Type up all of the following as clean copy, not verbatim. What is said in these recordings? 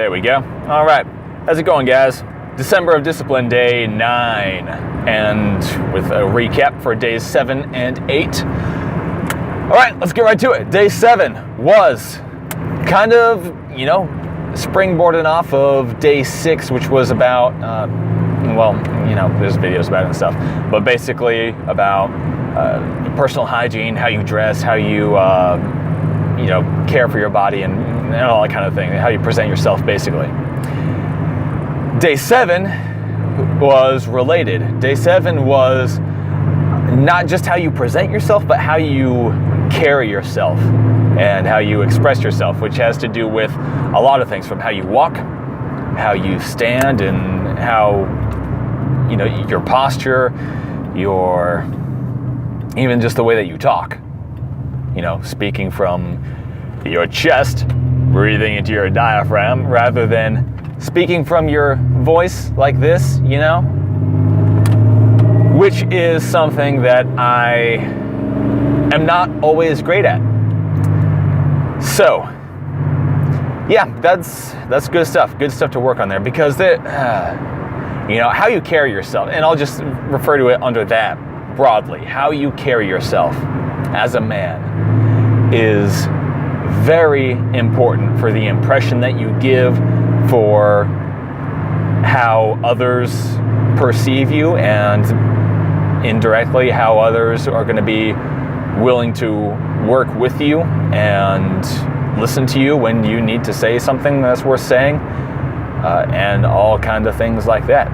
There we go. All right. How's it going, guys? December of Discipline, day 9. And with a recap for days 7 and 8. All right, let's get right to it. Day 7 was kind of, springboarding off of day 6, which was about, there's videos about it and stuff, but basically about personal hygiene, how you dress, how you, care for your body and all that kind of thing, how you present yourself, basically. Day 7 was related. Day 7 was not just how you present yourself, but how you carry yourself and how you express yourself, which has to do with a lot of things, from how you walk, how you stand, and how, your posture, even just the way that you talk. Speaking from your chest, breathing into your diaphragm, rather than speaking from your voice like this, which is something that I am not always great at. So, yeah, that's good stuff. Good stuff to work on there, because how you carry yourself, and I'll just refer to it under that broadly. How you carry yourself as a man is very important for the impression that you give, for how others perceive you, and indirectly how others are going to be willing to work with you and listen to you when you need to say something that's worth saying, and all kinds of things like that.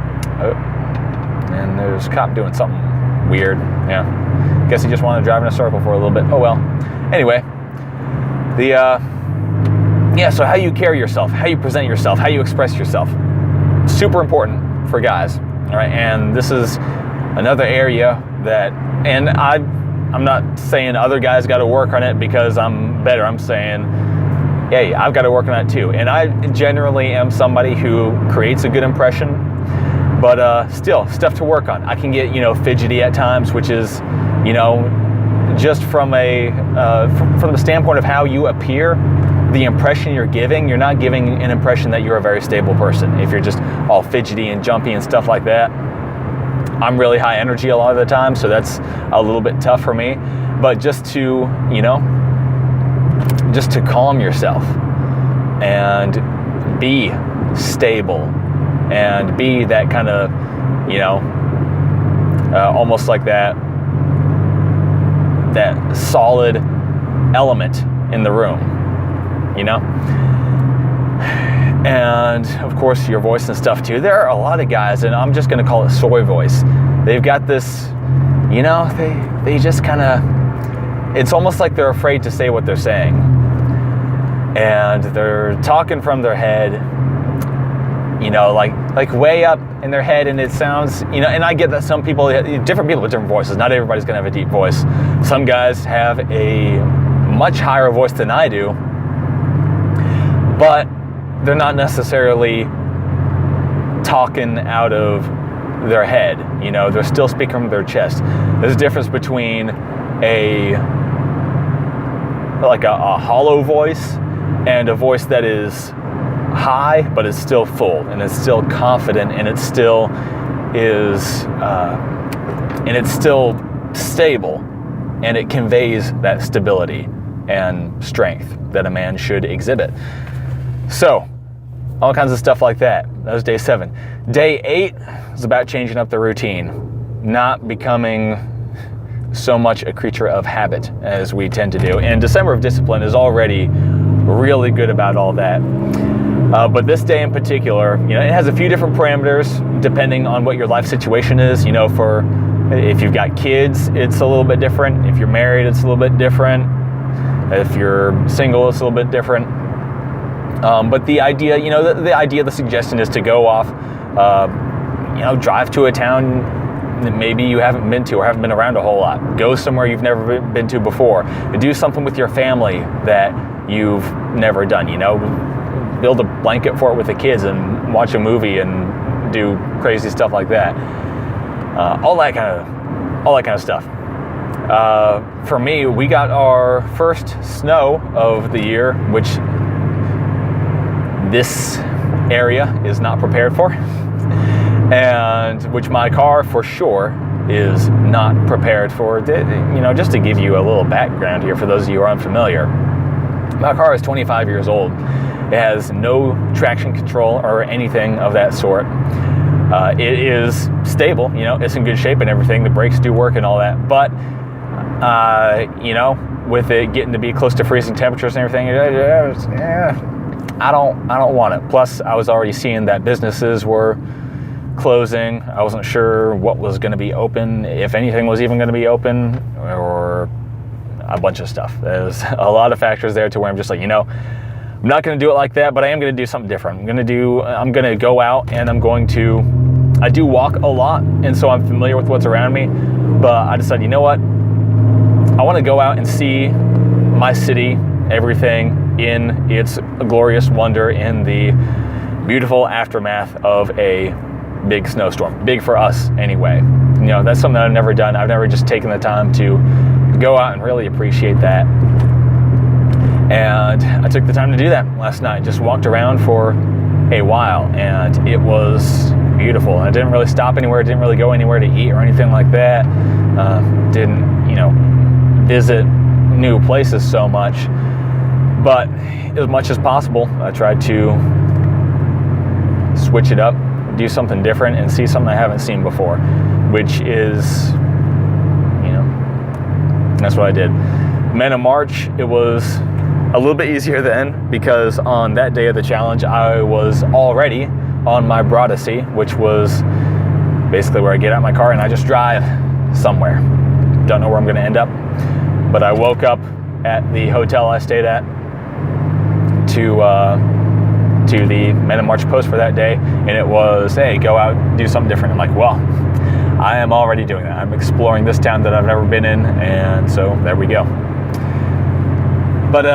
And there's a cop doing something weird. Yeah, guess he just wanted to drive in a circle for a little bit. Oh well. Anyway, so how you carry yourself, how you present yourself, how you express yourself, super important for guys. All right, and this is another area that, and I'm not saying other guys got to work on it because I'm better. I'm saying, hey, I've got to work on that too. And I generally am somebody who creates a good impression, but still, stuff to work on. I can get, fidgety at times, which is, just from from the standpoint of how you appear, the impression you're giving, you're not giving an impression that you're a very stable person. If you're just all fidgety and jumpy and stuff like that. I'm really high energy a lot of the time, so that's a little bit tough for me. But just to calm yourself and be stable and be that kind of, almost like that solid element in the room, And of course your voice and stuff too. There are a lot of guys, and I'm just going to call it soy voice. They've got this, they just kind of, it's almost like they're afraid to say what they're saying. And they're talking from their head, like way up in their head, and it sounds, and I get that some people, different people with different voices. Not everybody's going to have a deep voice. Some guys have a much higher voice than I do, but they're not necessarily talking out of their head. They're still speaking from their chest. There's a difference between a hollow voice and a voice that is high, but it's still full, and it's still confident, and it still is, and it's still stable, and it conveys that stability and strength that a man should exhibit. So, all kinds of stuff like that. That was day 7. Day 8 was about changing up the routine, not becoming so much a creature of habit as we tend to do. And December of Discipline is already really good about all that. But this day in particular, it has a few different parameters depending on what your life situation is. For if you've got kids, it's a little bit different. If you're married, it's a little bit different. If you're single, it's a little bit different. But the idea, the suggestion is to go off, drive to a town that maybe you haven't been to or haven't been around a whole lot. Go somewhere you've never been to before. Do something with your family that you've never done, build a blanket fort with the kids and watch a movie and do crazy stuff like that. All that kind of stuff. For me, we got our first snow of the year, which this area is not prepared for, and which my car for sure is not prepared for. You know, just to give you a little background here for those of you who are unfamiliar, my car is 25 years old. It has no traction control or anything of that sort. It is stable, you know, it's in good shape and everything. The brakes do work and all that, but you know, with it getting to be close to freezing temperatures and everything, I don't want it. Plus, I was already seeing that businesses were closing. I wasn't sure what was going to be open, if anything was even going to be open, or a bunch of stuff. There's a lot of factors there to where I'm just like, you know, I'm not going to do it like that, but I am going to do something different. I'm going to go out and I do walk a lot, and so I'm familiar with what's around me, but I decided, you know what? I want to go out and see my city, everything in its glorious wonder, in the beautiful aftermath of a big snowstorm. Big for us anyway. You know, that's something that I've never done. I've never just taken the time to go out and really appreciate that. And I took the time to do that last night. Just walked around for a while, and it was beautiful. I didn't really stop anywhere, didn't really go anywhere to eat or anything like that. Didn't, you know, visit new places so much. But as much as possible, I tried to switch it up, do something different, and see something I haven't seen before, which is, you know, that's what I did. Men of March, it was a little bit easier then, because on that day of the challenge, I was already on my Broadsea, which was basically where I get out my car and I just drive somewhere. Don't know where I'm going to end up, but I woke up at the hotel I stayed at to the Men of March post for that day, and it was, hey, go out, do something different. I'm like, well, I am already doing that. I'm exploring this town that I've never been in, and so there we go. But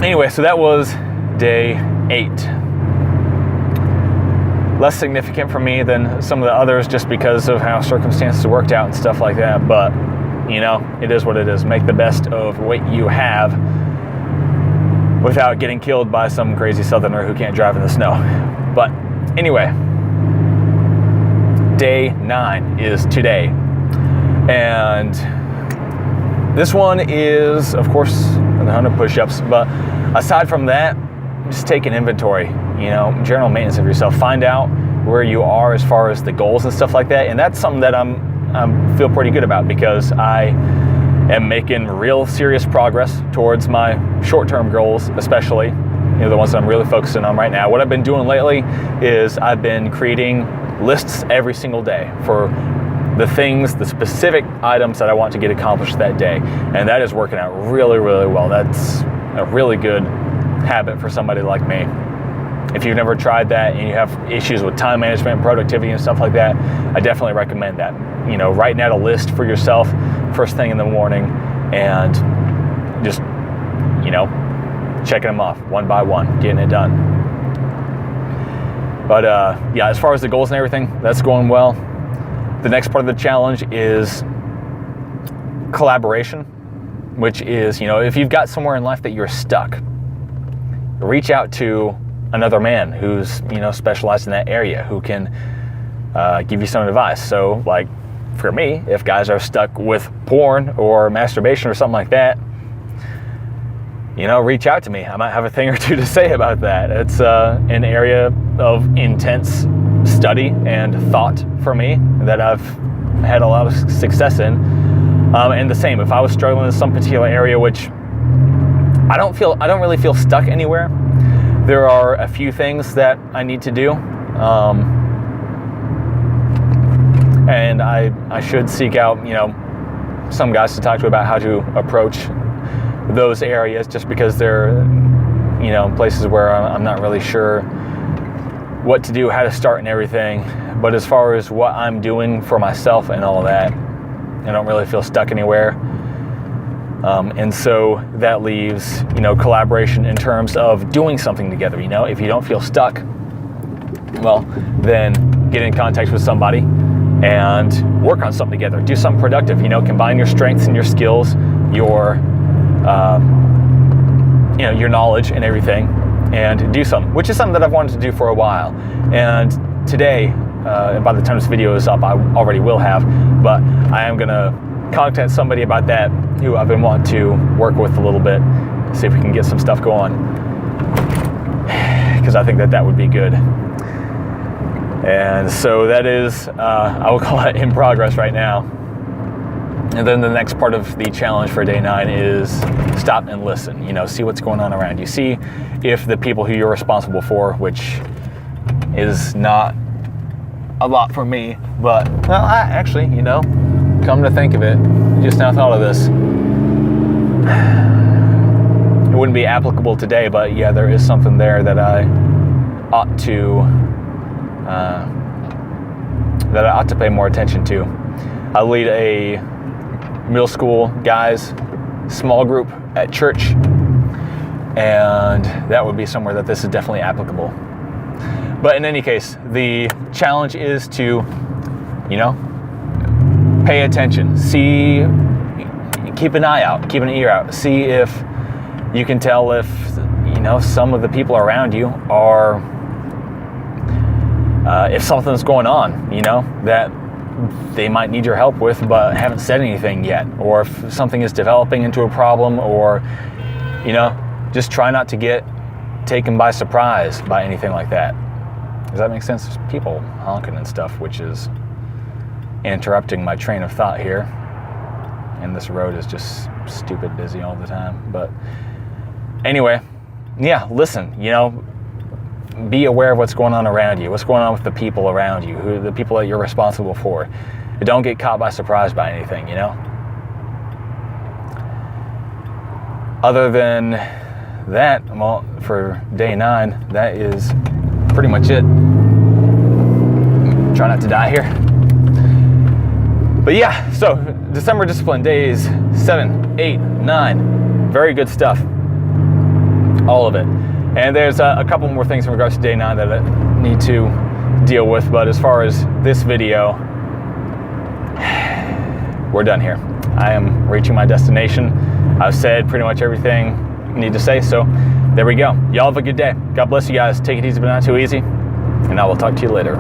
anyway, so that was day 8. Less significant for me than some of the others, just because of how circumstances worked out and stuff like that. But, you know, it is what it is. Make the best of what you have without getting killed by some crazy southerner who can't drive in the snow. But anyway, day 9 is today. And this one is, of course, the 100 push-ups. But aside from that, just take an inventory, you know, general maintenance of yourself. Find out where you are as far as the goals and stuff like that. And that's something that I feel pretty good about, because I am making real serious progress towards my short-term goals, especially, you know, the ones that I'm really focusing on right now. What I've been doing lately is I've been creating lists every single day for the things, the specific items that I want to get accomplished that day. And that is working out really, really well. That's a really good habit for somebody like me. If you've never tried that and you have issues with time management and productivity and stuff like that, I definitely recommend that. You know, writing out a list for yourself first thing in the morning and just, you know, checking them off one by one, getting it done. But yeah, as far as the goals and everything, that's going well. The next part of the challenge is collaboration, which is, you know, if you've got somewhere in life that you're stuck, reach out to another man who's, you know, specialized in that area, who can give you some advice. So, like, for me, if guys are stuck with porn or masturbation or something like that, you know, reach out to me. I might have a thing or two to say about that. It's an area of intense study and thought for me that I've had a lot of success in. And the same, if I was struggling in some particular area, which I don't really feel stuck anywhere. There are a few things that I need to do. And I should seek out, you know, some guys to talk to about how to approach those areas, just because they're, you know, places where I'm not really sure what to do, how to start and everything. But as far as what I'm doing for myself and all of that, I don't really feel stuck anywhere. And so that leaves, you know, collaboration in terms of doing something together. You know, if you don't feel stuck, well, then get in contact with somebody and work on something together. Do something productive. You know, combine your strengths and your skills, your, you know, your knowledge and everything, and do some, which is something that I've wanted to do for a while. And today, and by the time this video is up, I already will have, but I am gonna contact somebody about that who I've been wanting to work with a little bit, see if we can get some stuff going, because I think that would be good. And so that is, I will call it in progress right now. And then the next part of the challenge for day 9 is stop and listen. You know, see what's going on around you. See if the people who you're responsible for, which is not a lot for me, but, well, I actually, you know, come to think of it, just now thought of this. It wouldn't be applicable today, but yeah, there is something there that I ought to pay more attention to. I lead a middle school guys small group at church, and that would be somewhere that this is definitely applicable. But in any case, the challenge is to, you know, pay attention, see, keep an eye out, keep an ear out, see if you can tell if, you know, some of the people around you are, if something's going on, you know, that they might need your help with but haven't said anything yet, or if something is developing into a problem, or, you know, just try not to get taken by surprise by anything like that. Does that make sense? There's people honking and stuff, which is interrupting my train of thought here. And this road is just stupid busy all the time. But anyway, yeah, listen, you know, be aware of what's going on around you, what's going on with the people around you, who the people that you're responsible for. Don't get caught by surprise by anything, you know? Other than that, well, for day 9, that is pretty much it. Try not to die here. But yeah, so December discipline days 7, 8, 9. Very good stuff. All of it. And there's a couple more things in regards to day 9 that I need to deal with. But as far as this video, we're done here. I am reaching my destination. I've said pretty much everything I need to say, so there we go. Y'all have a good day. God bless you guys. Take it easy, but not too easy. And I will talk to you later.